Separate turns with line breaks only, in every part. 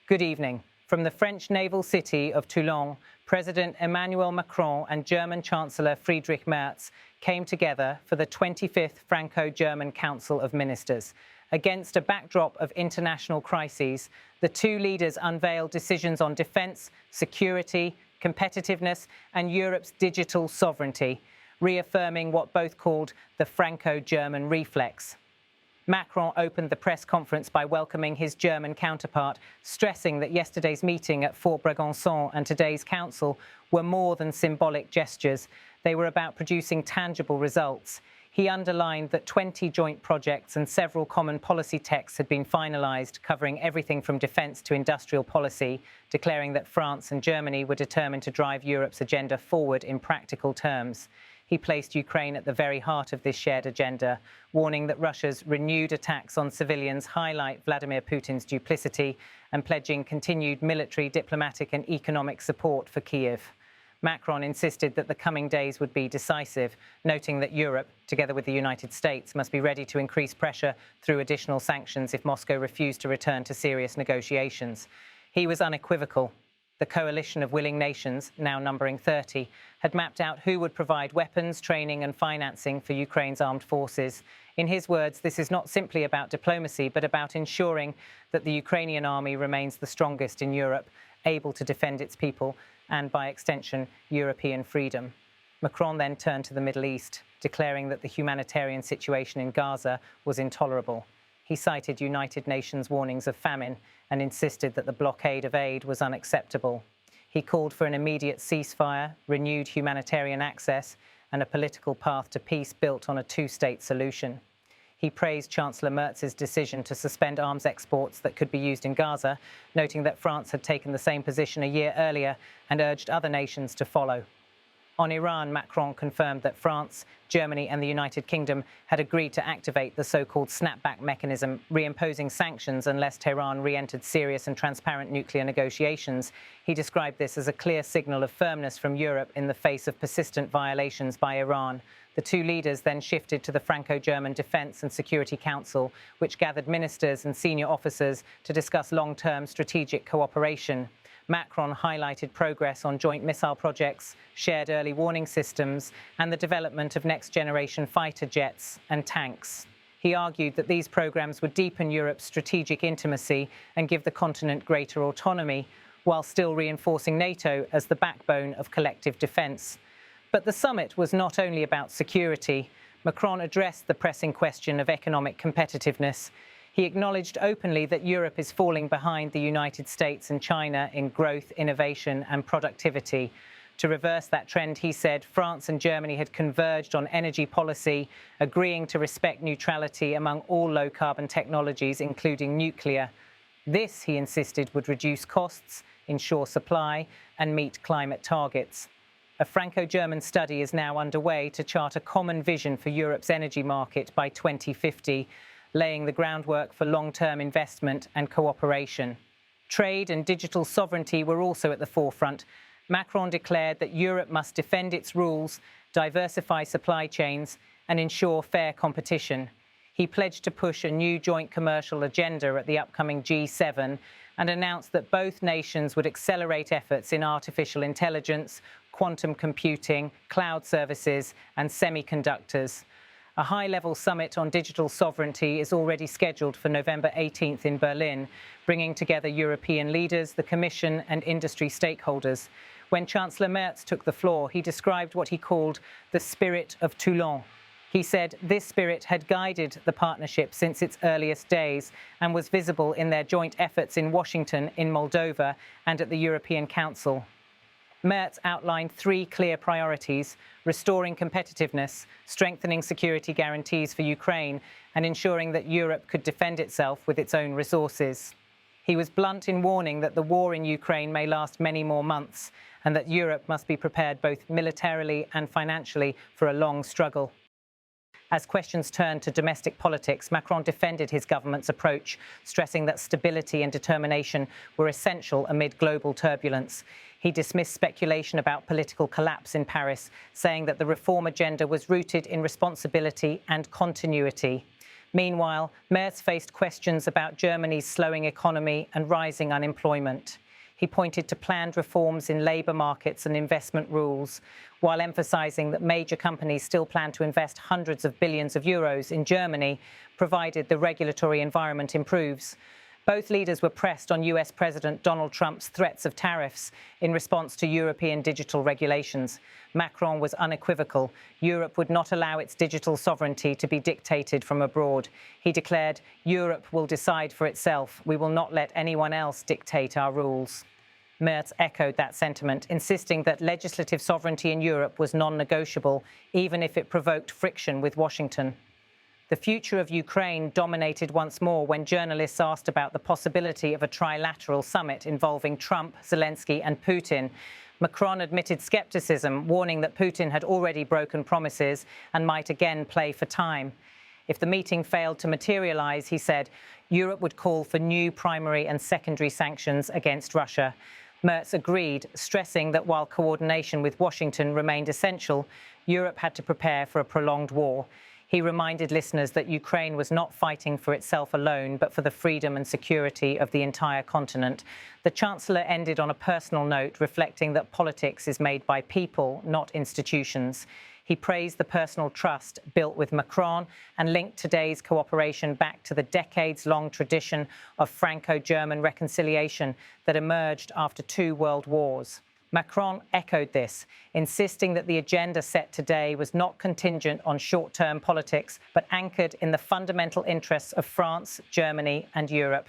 Good evening. From the French naval city of Toulon, President Emmanuel Macron and German Chancellor Friedrich Merz came together for the 25th Franco-German Council of Ministers. Against a backdrop of international crises, the two leaders unveiled decisions on defence, security, competitiveness and Europe's digital sovereignty, reaffirming what both called the Franco-German reflex. Macron opened the press conference by welcoming his German counterpart, stressing that yesterday's meeting at Fort Brégançon and today's council were more than symbolic gestures. They were about producing tangible results. He underlined that 20 joint projects and several common policy texts had been finalised, covering everything from defence to industrial policy, declaring that France and Germany were determined to drive Europe's agenda forward in practical terms. He placed Ukraine at the very heart of this shared agenda, warning that Russia's renewed attacks on civilians highlight Vladimir Putin's duplicity and pledging continued military, diplomatic and economic support for Kyiv. Macron insisted that the coming days would be decisive, noting that Europe, together with the United States, must be ready to increase pressure through additional sanctions if Moscow refused to return to serious negotiations. He was unequivocal. The coalition of willing nations, now numbering 30, had mapped out who would provide weapons, training and financing for Ukraine's armed forces. In his words, this is not simply about diplomacy, but about ensuring that the Ukrainian army remains the strongest in Europe, able to defend its people and, by extension, European freedom. Macron then turned to the Middle East, declaring that the humanitarian situation in Gaza was intolerable. He cited United Nations warnings of famine and insisted that the blockade of aid was unacceptable. He called for an immediate ceasefire, renewed humanitarian access, and a political path to peace built on a two-state solution. He praised Chancellor Merz's decision to suspend arms exports that could be used in Gaza, noting that France had taken the same position a year earlier and urged other nations to follow. On Iran, Macron confirmed that France, Germany and the United Kingdom had agreed to activate the so-called snapback mechanism, reimposing sanctions unless Tehran re-entered serious and transparent nuclear negotiations. He described this as a clear signal of firmness from Europe in the face of persistent violations by Iran. The two leaders then shifted to the Franco-German Defence and Security Council, which gathered ministers and senior officers to discuss long-term strategic cooperation. Macron highlighted progress on joint missile projects, shared early warning systems, and the development of next-generation fighter jets and tanks. He argued that these programs would deepen Europe's strategic intimacy and give the continent greater autonomy, while still reinforcing NATO as the backbone of collective defence. But the summit was not only about security. Macron addressed the pressing question of economic competitiveness. He acknowledged openly that Europe is falling behind the United States and China in growth, innovation and productivity. To reverse that trend, he said France and Germany had converged on energy policy, agreeing to respect neutrality among all low-carbon technologies, including nuclear. This, he insisted, would reduce costs, ensure supply and meet climate targets. A Franco-German study is now underway to chart a common vision for Europe's energy market by 2050, laying the groundwork for long-term investment and cooperation. Trade and digital sovereignty were also at the forefront. Macron declared that Europe must defend its rules, diversify supply chains, and ensure fair competition. He pledged to push a new joint commercial agenda at the upcoming G7 and announced that both nations would accelerate efforts in artificial intelligence, quantum computing, cloud services, and semiconductors. A high-level summit on digital sovereignty is already scheduled for November 18th in Berlin, bringing together European leaders, the Commission and industry stakeholders. When Chancellor Merz took the floor, he described what he called the spirit of Toulon. He said this spirit had guided the partnership since its earliest days and was visible in their joint efforts in Washington, in Moldova and at the European Council. Merz outlined three clear priorities: restoring competitiveness, strengthening security guarantees for Ukraine, and ensuring that Europe could defend itself with its own resources. He was blunt in warning that the war in Ukraine may last many more months and that Europe must be prepared both militarily and financially for a long struggle. As questions turned to domestic politics, Macron defended his government's approach, stressing that stability and determination were essential amid global turbulence. He dismissed speculation about political collapse in Paris, saying that the reform agenda was rooted in responsibility and continuity. Meanwhile, Merz faced questions about Germany's slowing economy and rising unemployment. He pointed to planned reforms in labour markets and investment rules, while emphasising that major companies still plan to invest hundreds of billions of euros in Germany, provided the regulatory environment improves. Both leaders were pressed on US President Donald Trump's threats of tariffs in response to European digital regulations. Macron was unequivocal. Europe would not allow its digital sovereignty to be dictated from abroad. He declared, "Europe will decide for itself. We will not let anyone else dictate our rules." Merz echoed that sentiment, insisting that legislative sovereignty in Europe was non-negotiable, even if it provoked friction with Washington. The future of Ukraine dominated once more when journalists asked about the possibility of a trilateral summit involving Trump, Zelensky and Putin. Macron admitted scepticism, warning that Putin had already broken promises and might again play for time. If the meeting failed to materialize, he said, Europe would call for new primary and secondary sanctions against Russia. Merz agreed, stressing that while coordination with Washington remained essential, Europe had to prepare for a prolonged war. He reminded listeners that Ukraine was not fighting for itself alone, but for the freedom and security of the entire continent. The Chancellor ended on a personal note, reflecting that politics is made by people, not institutions. He praised the personal trust built with Macron and linked today's cooperation back to the decades-long tradition of Franco-German reconciliation that emerged after 2 world wars. Macron echoed this, insisting that the agenda set today was not contingent on short-term politics, but anchored in the fundamental interests of France, Germany and Europe.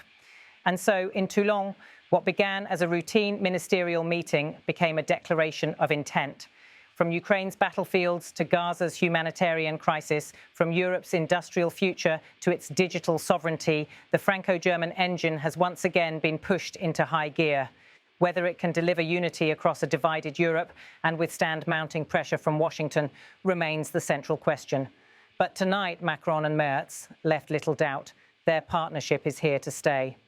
And so, in Toulon, what began as a routine ministerial meeting became a declaration of intent. From Ukraine's battlefields to Gaza's humanitarian crisis, from Europe's industrial future to its digital sovereignty, the Franco-German engine has once again been pushed into high gear. Whether it can deliver unity across a divided Europe and withstand mounting pressure from Washington remains the central question. But tonight, Macron and Merz left little doubt. Their partnership is here to stay.